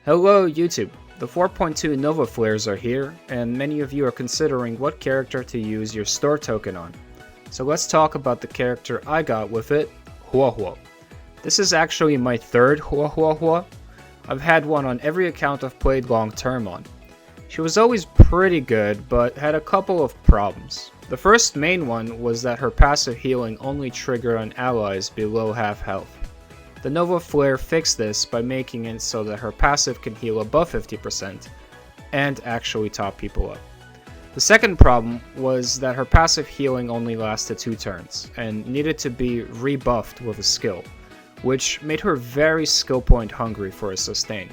Hello YouTube! The 4.2 Nova Flares are here, and many of you are considering what character to use your store token on. So let's talk about the character I got with it, Huohuo. This is actually my third Huohuo. I've had one on every account I've played long term on. She was always pretty good, but had a couple of problems. The first main one was that her passive healing only triggered on allies below half health. The Nova Flare fixed this by making it so that her passive can heal above 50% and actually top people up. The second problem was that her passive healing only lasted 2 turns and needed to be rebuffed with a skill, which made her very skill point hungry for a sustain.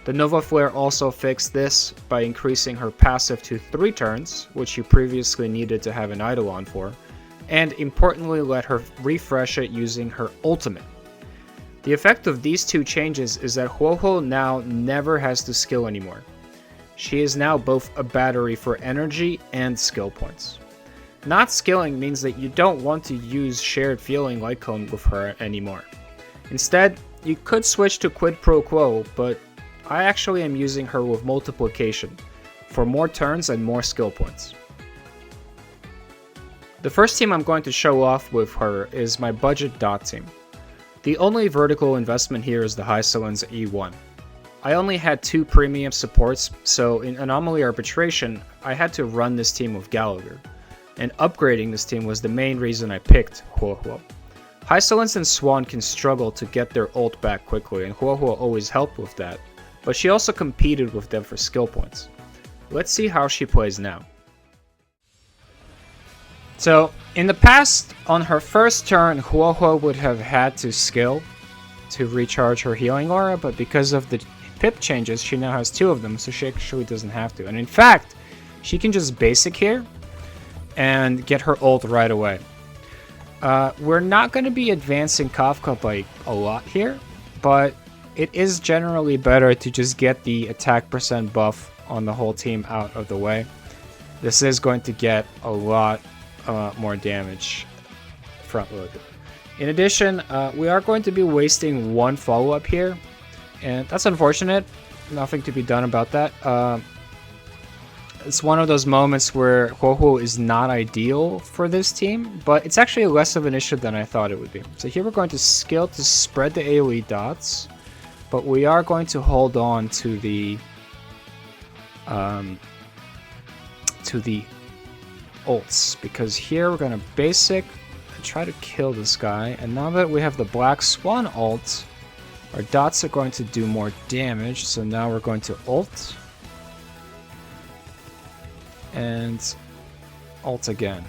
The Nova Flare also fixed this by increasing her passive to 3 turns, which you previously needed to have an Eidolon for, and importantly let her refresh it using her ultimate. The effect of these two changes is that Huohuo now never has to skill anymore. She is now both a battery for energy and skill points. Not skilling means that you don't want to use shared feeling light cone with her anymore. Instead, you could switch to quid pro quo, but I actually am using her with multiplication for more turns and more skill points. The first team I'm going to show off with her is my budget dot team. The only vertical investment here is the Hycelen's E1. I only had 2 premium supports, so in Anomaly Arbitration, I had to run this team with Gallagher, and upgrading this team was the main reason I picked Huohuo. Hycelens and Swan can struggle to get their ult back quickly, and Huohuo always helped with that, but she also competed with them for skill points. Let's see how she plays now. So, in the past, on her first turn, Huohuo would have had to skill to recharge her healing aura, but because of the pip changes, she now has 2 of them, so she actually doesn't have to. And in fact, she can just basic here and get her ult right away. We're not going to be advancing Kafka by a lot here, but it is generally better to just get the attack percent buff on the whole team out of the way. This is going to get a lot more damage front loaded. In addition, we are going to be wasting 1 follow-up here, and that's unfortunate. Nothing to be done about that. It's one of those moments where Huohuo is not ideal for this team, but it's actually less of an issue than I thought it would be. So here we're going to skill to spread the AoE dots, but we are going to hold on to the ults, because here we're going to basic and try to kill this guy, and now that we have the Black Swan ult, our dots are going to do more damage, so now we're going to ult and ult again.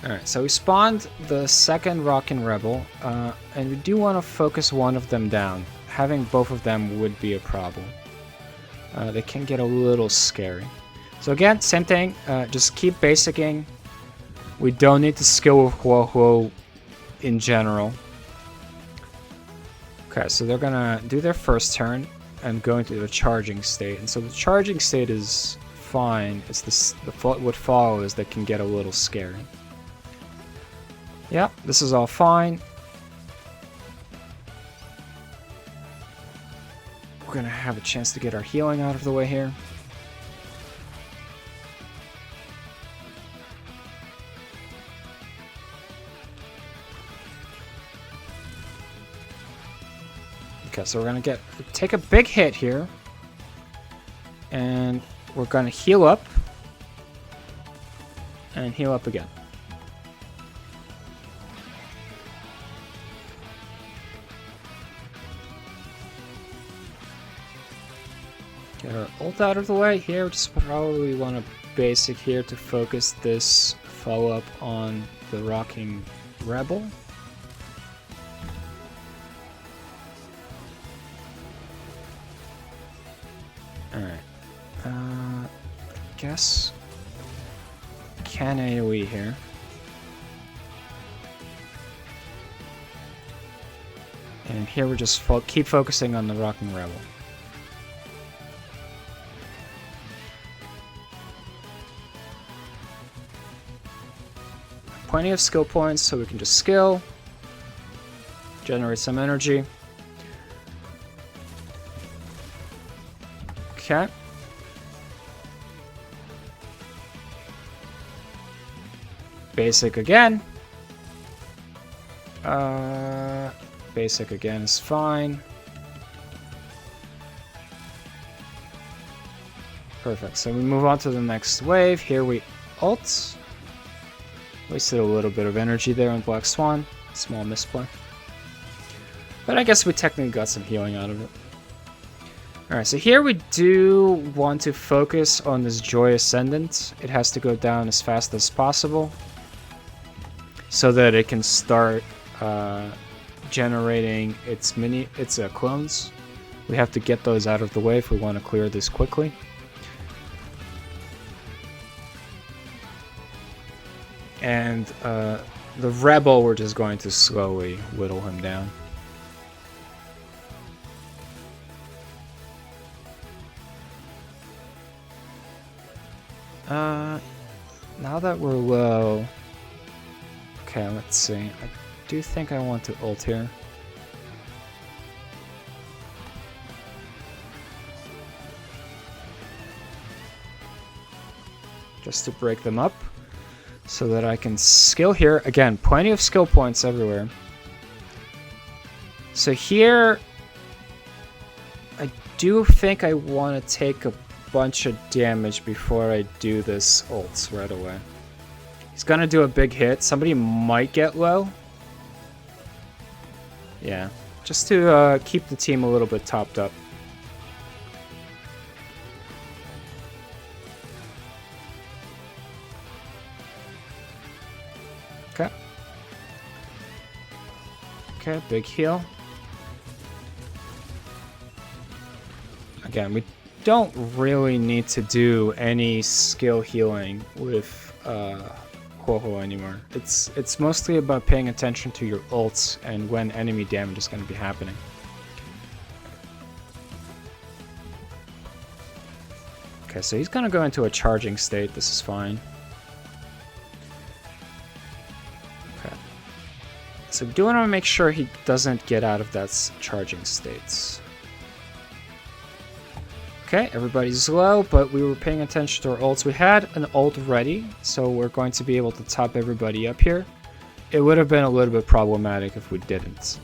Alright, so we spawned the second Rockin' Rebel, and we do want to focus one of them down. Having both of them would be a problem. They can get a little scary. So again, same thing, just keep basicking. We don't need to skill with Huohuo in general. Okay, so they're gonna do their first turn and go into the charging state. And so the charging state is fine. It's what follows that can get a little scary. Yeah, this is all fine. We're gonna have a chance to get our healing out of the way here. Okay, so we're gonna take a big hit here, and we're gonna heal up and heal up again. Get our ult out of the way. Here, we just probably want to basic here to focus this follow-up on the Rocking Rebel. Alright. I guess can AoE here. And here we're just keep focusing on the Rocking Rebel. plenty of skill points, so we can just skill, generate some energy. Okay. Basic again. Basic again is fine. Perfect. So we move on to the next wave. Here we ult. Wasted a little bit of energy there on Black Swan. Small misplay. But I guess we technically got some healing out of it. Alright, so here we do want to focus on this Joy Ascendant. It has to go down as fast as possible, so that it can start generating its clones. We have to get those out of the way if we want to clear this quickly. And the Rebel, we're just going to slowly whittle him down. Now that we're low... Okay, let's see. I do think I want to ult here. Just to break them up, so that I can skill here. Again, plenty of skill points everywhere. So here, I do think I want to take a bunch of damage before I do this ult right away. He's gonna do a big hit. Somebody might get low. Yeah, just to keep the team a little bit topped up. Okay. Okay, big heal. Again, we don't really need to do any skill healing with Huohuo anymore. It's mostly about paying attention to your ults and when enemy damage is going to be happening. Okay, so he's going to go into a charging state. This is fine. Okay. So we do want to make sure he doesn't get out of that charging state. Okay, everybody's low, but we were paying attention to our ults. We had an ult ready, so we're going to be able to top everybody up here. It would have been a little bit problematic if we didn't.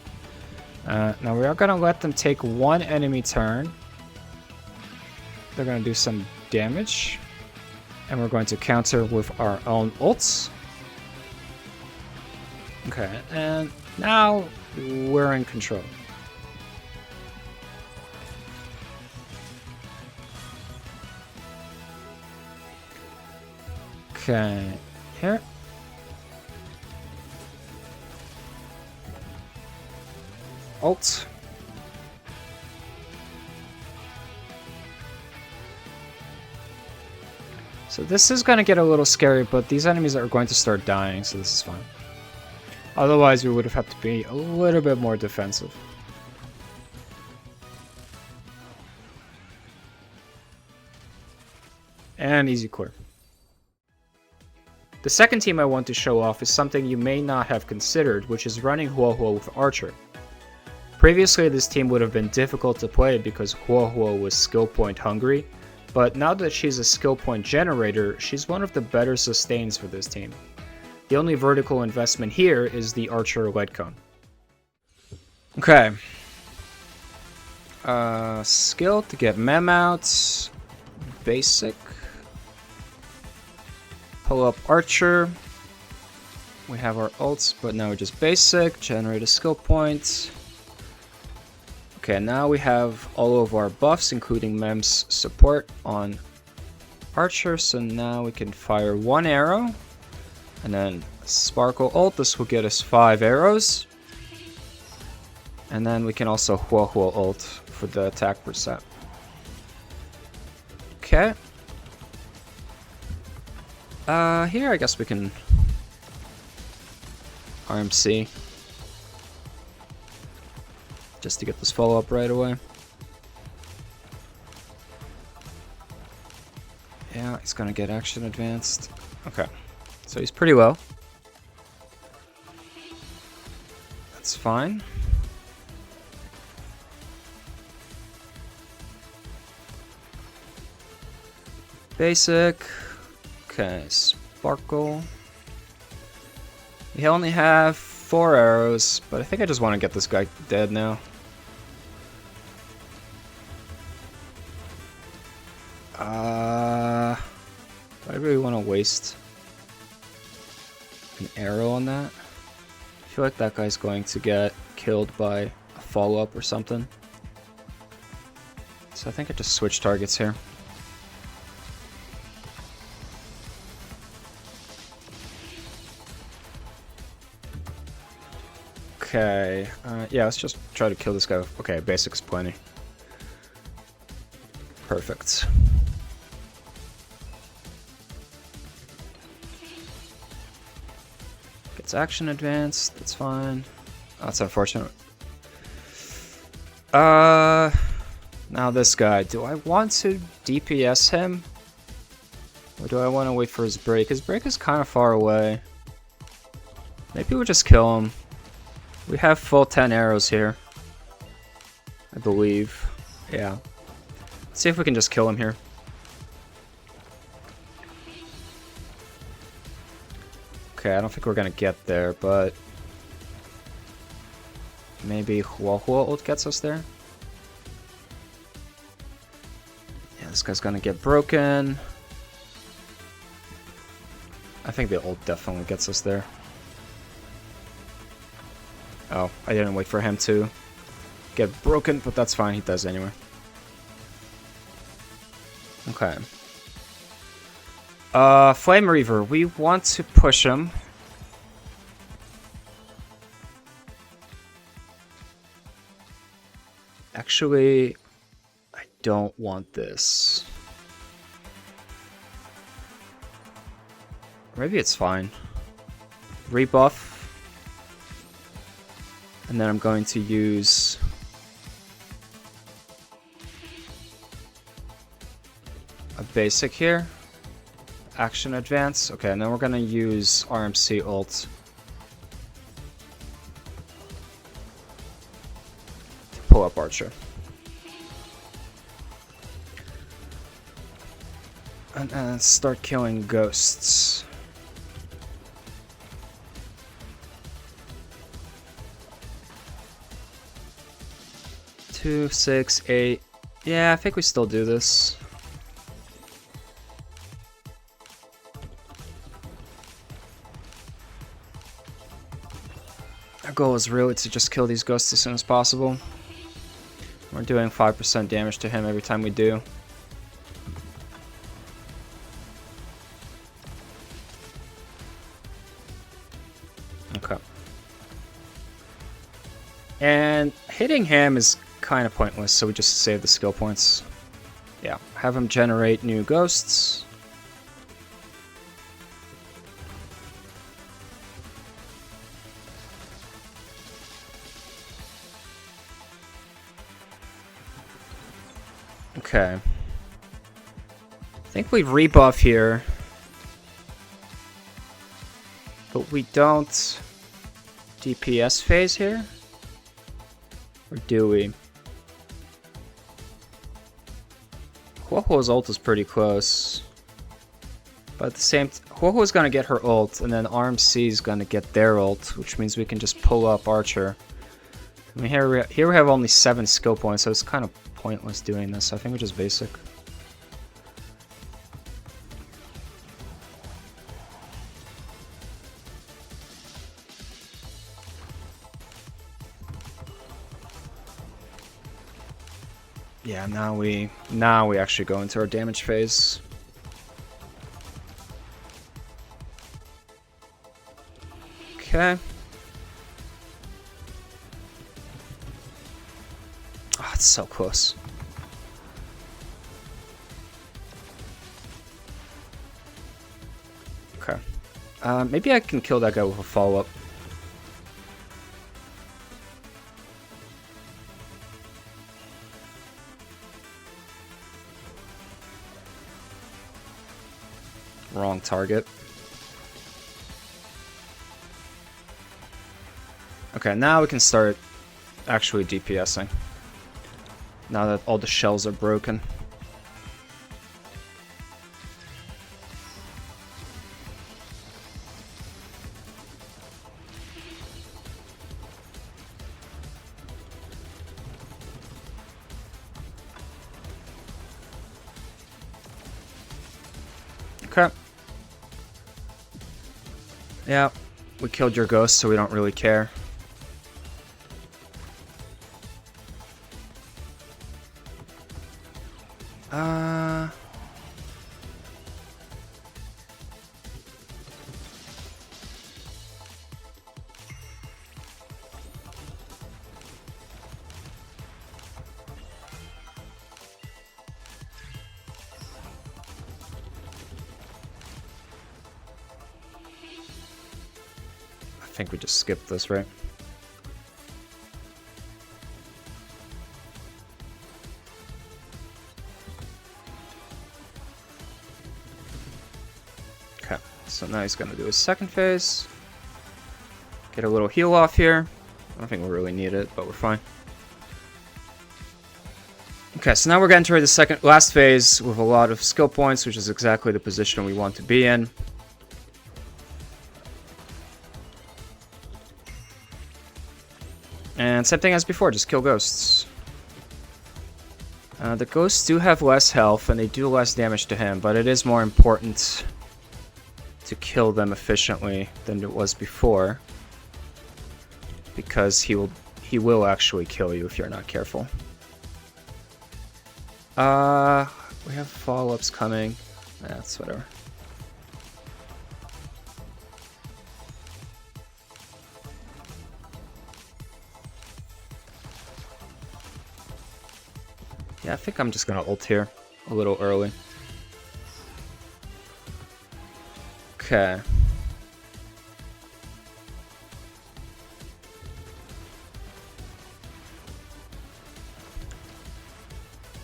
Now we are going to let them take one enemy turn. They're going to do some damage. And we're going to counter with our own ults. Okay, and now we're in control. Okay, here. Ult. So this is going to get a little scary, but these enemies are going to start dying, so this is fine. Otherwise, we would have had to be a little bit more defensive. And easy clear. The second team I want to show off is something you may not have considered, which is running Huohuo with Archer. Previously, this team would have been difficult to play because Huohuo was skill point hungry, but now that she's a skill point generator, she's one of the better sustains for this team. The only vertical investment here is the Archer lead cone. Okay. Skill to get mem out. Basic. Pull up Archer. We have our ults, but now we're just basic. Generate a skill point. Okay, now we have all of our buffs, including Mem's support on Archer. So now we can fire one arrow. And then Sparkle ult. This will get us 5 arrows. And then we can also Huohuo ult for the attack percent. Okay. Here I guess we can RMC just to get this follow-up right away. Yeah, he's gonna get action advanced. Okay, so he's pretty low. That's fine. Basic. Okay, sparkle. We only have 4 arrows, but I think I just want to get this guy dead now. Do I really want to waste an arrow on that? I feel like that guy's going to get killed by a follow-up or something. So I think I just switch targets here. Okay, yeah, let's just try to kill this guy. Okay, basic's plenty. Perfect. Gets action advanced, that's fine. Oh, that's unfortunate. Now this guy. Do I want to DPS him? Or do I want to wait for his break? His break is kind of far away. Maybe we'll just kill him. We have full 10 arrows here, I believe. Yeah. Let's see if we can just kill him here. Okay, I don't think we're gonna get there, but maybe Huohuo ult gets us there. Yeah, this guy's gonna get broken. I think the ult definitely gets us there. Oh, I didn't wait for him to get broken, but that's fine, he does anyway. Okay. Flame Reaver, we want to push him. Actually, I don't want this. Maybe it's fine. Rebuff. And then I'm going to use a basic here. Action advance. Okay, and then we're going to use RMC ult to pull up Archer. And start killing ghosts. 2, 6, 8. Yeah, I think we still do this. Our goal is really to just kill these ghosts as soon as possible. We're doing 5% damage to him every time we do. Okay. And hitting him is kind of pointless, so we just save the skill points. Yeah, have him generate new ghosts. Okay. I think we rebuff here. But we don't DPS phase here? Or do we? Huohuo's ult is pretty close. But at the same time, Huohuo's gonna get her ult, and then RMC's gonna get their ult, which means we can just pull up Archer. I mean, here we have only 7 skill points, so it's kind of pointless doing this. I think we just basic. Yeah, now we actually go into our damage phase. Okay. Oh, it's so close. Okay. Maybe I can kill that guy with a follow-up. Wrong target. Okay, now we can start actually DPSing. Now that all the shells are broken. Okay. Yeah, we killed your ghost, so we don't really care. I think we just skipped this, right? Okay, so now he's gonna do his second phase. Get a little heal off here. I don't think we really need it, but we're fine. Okay, so now we're getting to the last phase with a lot of skill points, which is exactly the position we want to be in. And same thing as before, just kill ghosts. The ghosts do have less health and they do less damage to him, but it is more important to kill them efficiently than it was before, because he will actually kill you if you're not careful. We have follow-ups coming. That's whatever. Yeah, I think I'm just gonna ult here a little early. Okay.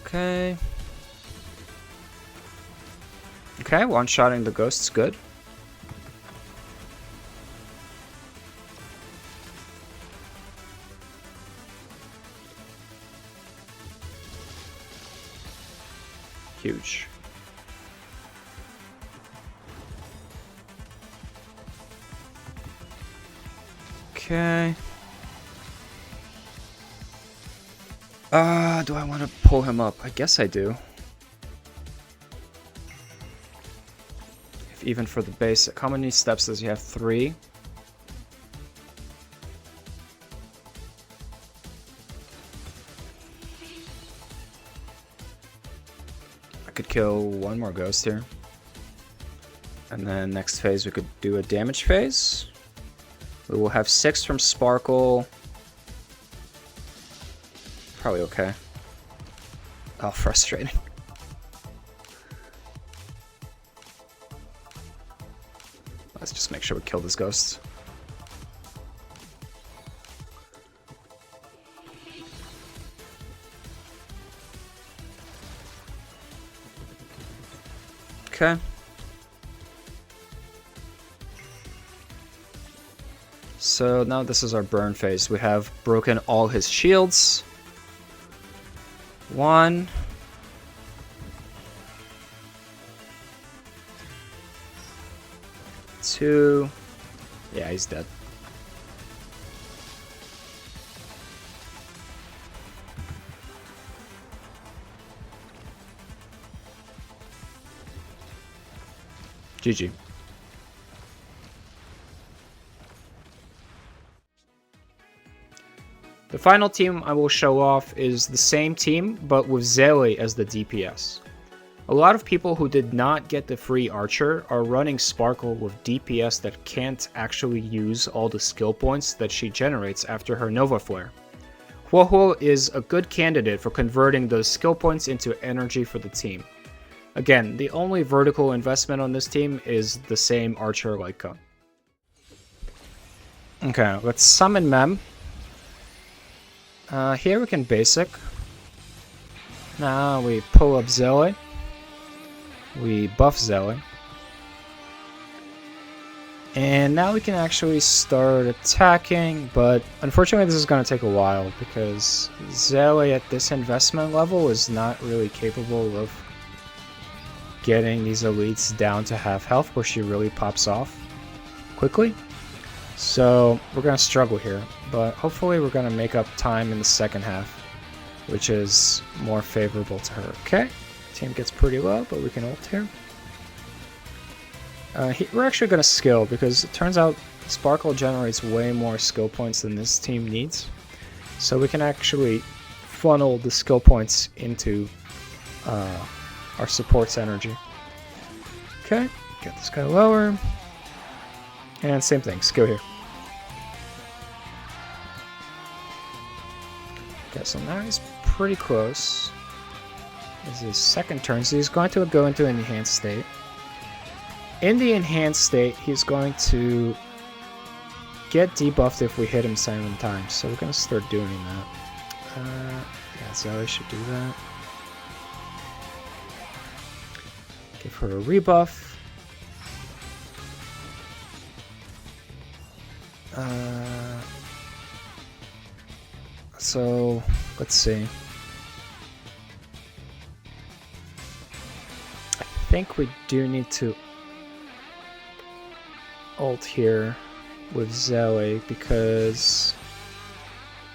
Okay. Okay, one-shotting the ghost's good. Huge. Okay. Do I want to pull him up? I guess I do. If even for the basic. How many steps does he have? 3? I could kill one more ghost here. And then next phase we could do a damage phase. We will have 6 from Sparkle. Probably okay. Oh, frustrating. Let's just make sure we kill this ghost. Okay. So now this is our burn phase. We have broken all his shields. 1. 2. Yeah, he's dead. GG. The final team I will show off is the same team, but with Seele as the DPS. A lot of people who did not get the free archer are running Sparkle with DPS that can't actually use all the skill points that she generates after her Nova Flare. Huohuo is a good candidate for converting those skill points into energy for the team. Again, the only vertical investment on this team is the same archer like Kun. Okay, let's summon Mem. Here we can basic. Now we pull up Seele. We buff Seele. And now we can actually start attacking, but unfortunately this is going to take a while because Seele at this investment level is not really capable of getting these elites down to half health where she really pops off quickly. So we're going to struggle here, but hopefully we're going to make up time in the second half, which is more favorable to her. Okay, team gets pretty low, but we can ult here. We're actually going to skill because it turns out Sparkle generates way more skill points than this team needs. So we can actually funnel the skill points into our support's energy. Okay, get this guy lower. And same thing, skill here. Okay, so now he's pretty close. This is his second turn, so he's going to go into an enhanced state. In the enhanced state, he's going to get debuffed if we hit him 7 times, so we're going to start doing that. Yeah, Seele should do that. Give her a rebuff. So, let's see. I think we do need to ult here with Seele because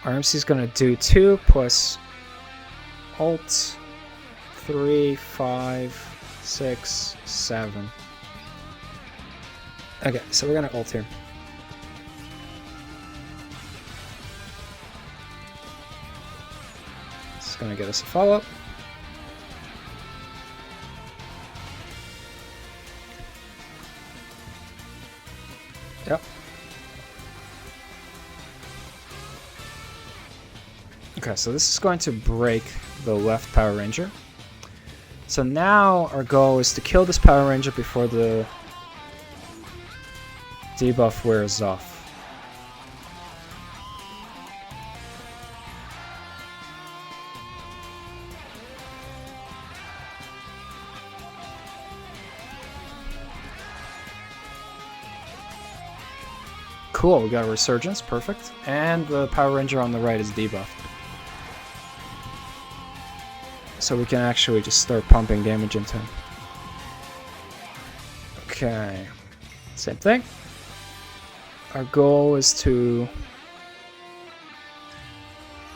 RMC is going to do 2 plus ult 3, 5, 6, 7. Okay, so we're going to ult here. This is going to get us a follow-up. Yep. Okay, so this is going to break the left Power Ranger. So now our goal is to kill this Power Ranger before the debuff wears off. Cool, we got a Resurgence, perfect. And the Power Ranger on the right is debuffed. So we can actually just start pumping damage into him. Okay, same thing. Our goal is to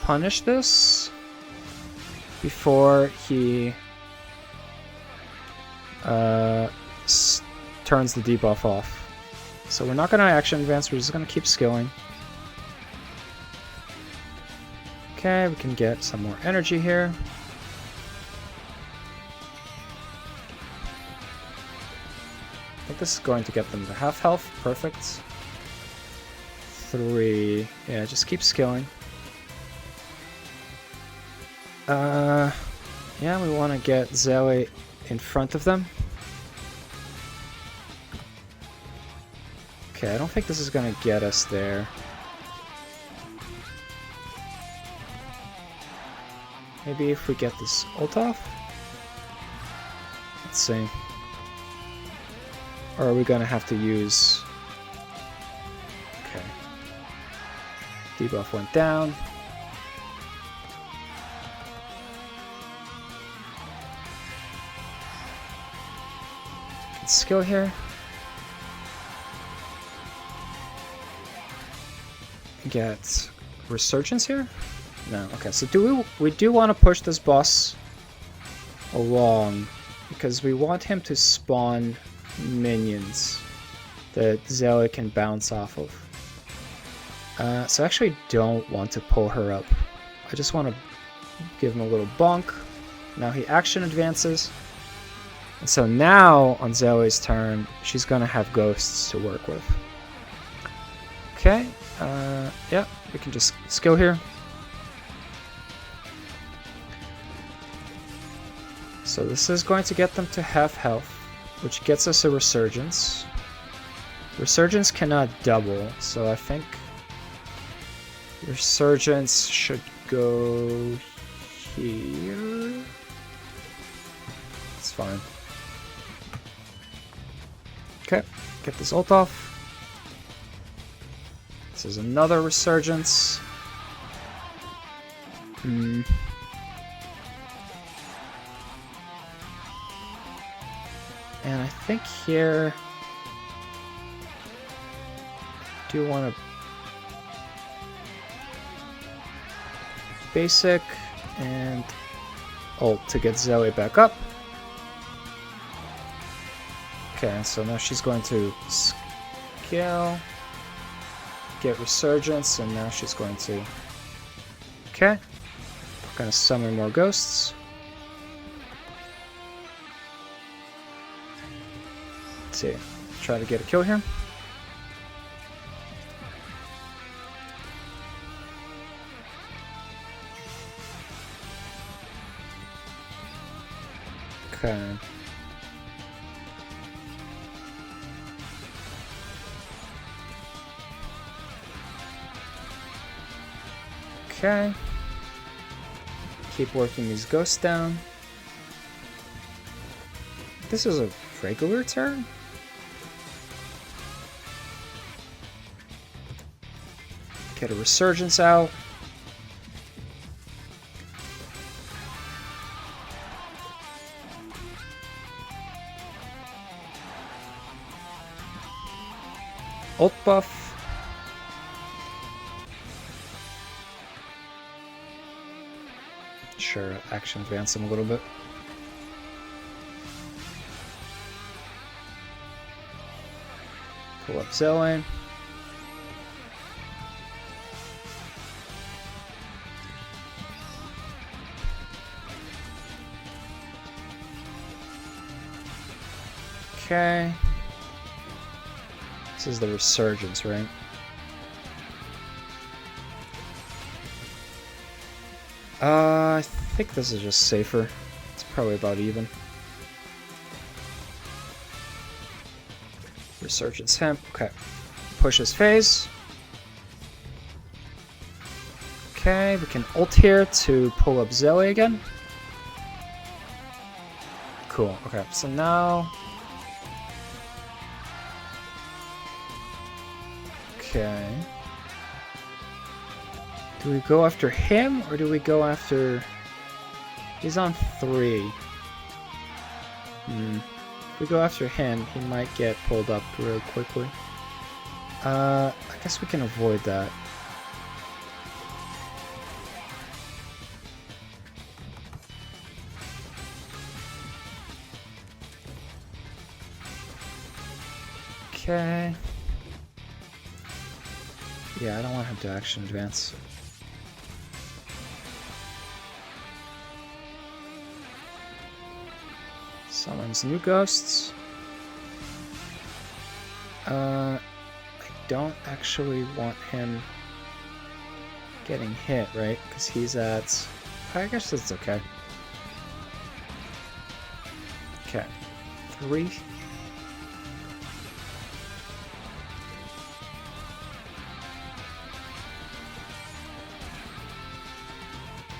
punish this before he turns the debuff off. So we're not going to action advance, we're just going to keep skilling. Okay, we can get some more energy here. I think this is going to get them to half health, perfect. 3, yeah, just keep skilling. Yeah, we want to get Seele in front of them. Okay, I don't think this is going to get us there. Maybe if we get this ult off? Let's see. Or are we going to have to use... Okay. Debuff went down. Skill here. Get Resurgence here? No. Okay, so we do want to push this boss along because we want him to spawn minions that Seele can bounce off of. So I actually don't want to pull her up. I just want to give him a little bonk. Now he action advances. And so now on Seele's turn, she's going to have ghosts to work with. Okay. Yeah, we can just skill here. So this is going to get them to half health, which gets us a Resurgence. Resurgence cannot double, so I think Resurgence should go here. It's fine. Okay, get this ult off. is another resurgence. And I think here... do want to... basic and ult to get Zoe back up. Okay, so now she's going to scale, get resurgence, and now she's going to... Okay. Gonna summon more ghosts. Let's see. Try to get a kill here. Okay. Okay. Keep working these ghosts down. This is a regular turn? Get a resurgence out. Ult buff. Sure, action advance him a little bit. Pull up Zoe. Okay. This is the resurgence, right? I think this is just safer. It's probably about even. Resurgence hemp. Okay. Push his phase. Okay, we can ult here to pull up Zoe again. Cool. Okay, so now... Okay. Do we go after him, or do we go after... He's on 3. If we go after him, he might get pulled up real quickly. I guess we can avoid that. Okay. Yeah, I don't want him to action advance. Summons new ghosts. I don't actually want him getting hit, right? Because he's at... I guess that's okay. Okay. 3.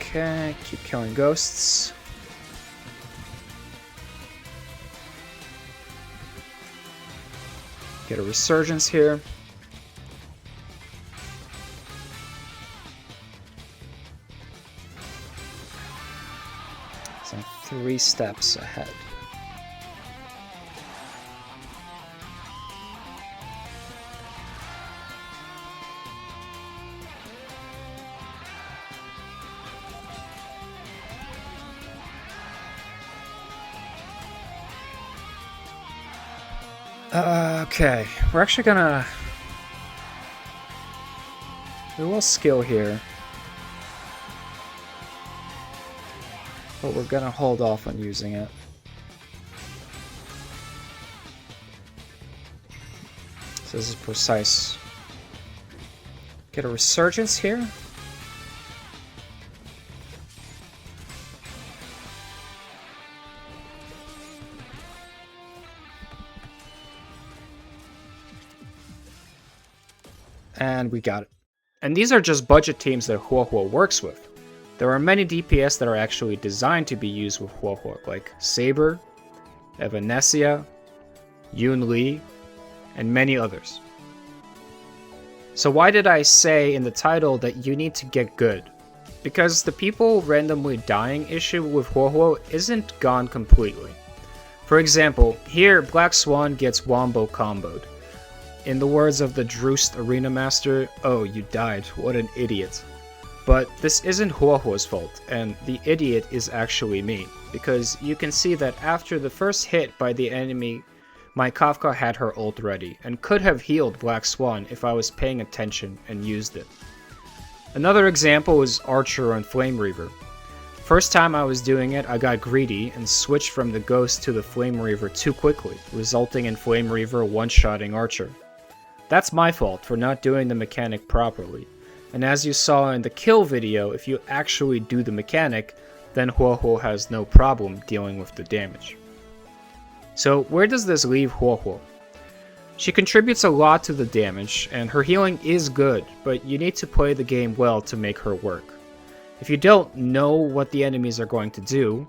Okay, keep killing ghosts. Get a resurgence here. So 3 steps ahead. Okay, we're actually gonna... We will skill here. But we're gonna hold off on using it. So this is precise. Get a resurgence here. And we got it. And these are just budget teams that Huohuo works with. There are many DPS that are actually designed to be used with Huohuo, like Saber, Evanesia, Yoon Lee, and many others. So why did I say in the title that you need to get good? Because the people randomly dying issue with Huohuo isn't gone completely. For example, here Black Swan gets wombo comboed. In the words of the Droost Arena Master, "Oh, you died, what an idiot." But this isn't Huohuo's fault, and the idiot is actually me, because you can see that after the first hit by the enemy, my Kafka had her ult ready, and could have healed Black Swan if I was paying attention and used it. Another example is Archer on Flame Reaver. First time I was doing it, I got greedy and switched from the Ghost to the Flame Reaver too quickly, resulting in Flame Reaver one-shotting Archer. That's my fault for not doing the mechanic properly. And as you saw in the kill video, if you actually do the mechanic, then Huohuo has no problem dealing with the damage. So where does this leave Huohuo? She contributes a lot to the damage, and her healing is good, but you need to play the game well to make her work. If you don't know what the enemies are going to do,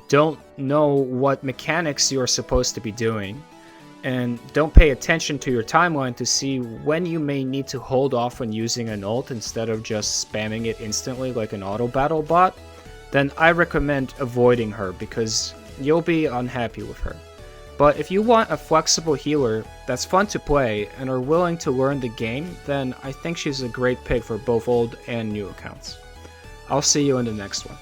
don't know what mechanics you are supposed to be doing, and don't pay attention to your timeline to see when you may need to hold off on using an ult instead of just spamming it instantly like an auto battle bot, then I recommend avoiding her because you'll be unhappy with her. But if you want a flexible healer that's fun to play and are willing to learn the game, then I think she's a great pick for both old and new accounts. I'll see you in the next one.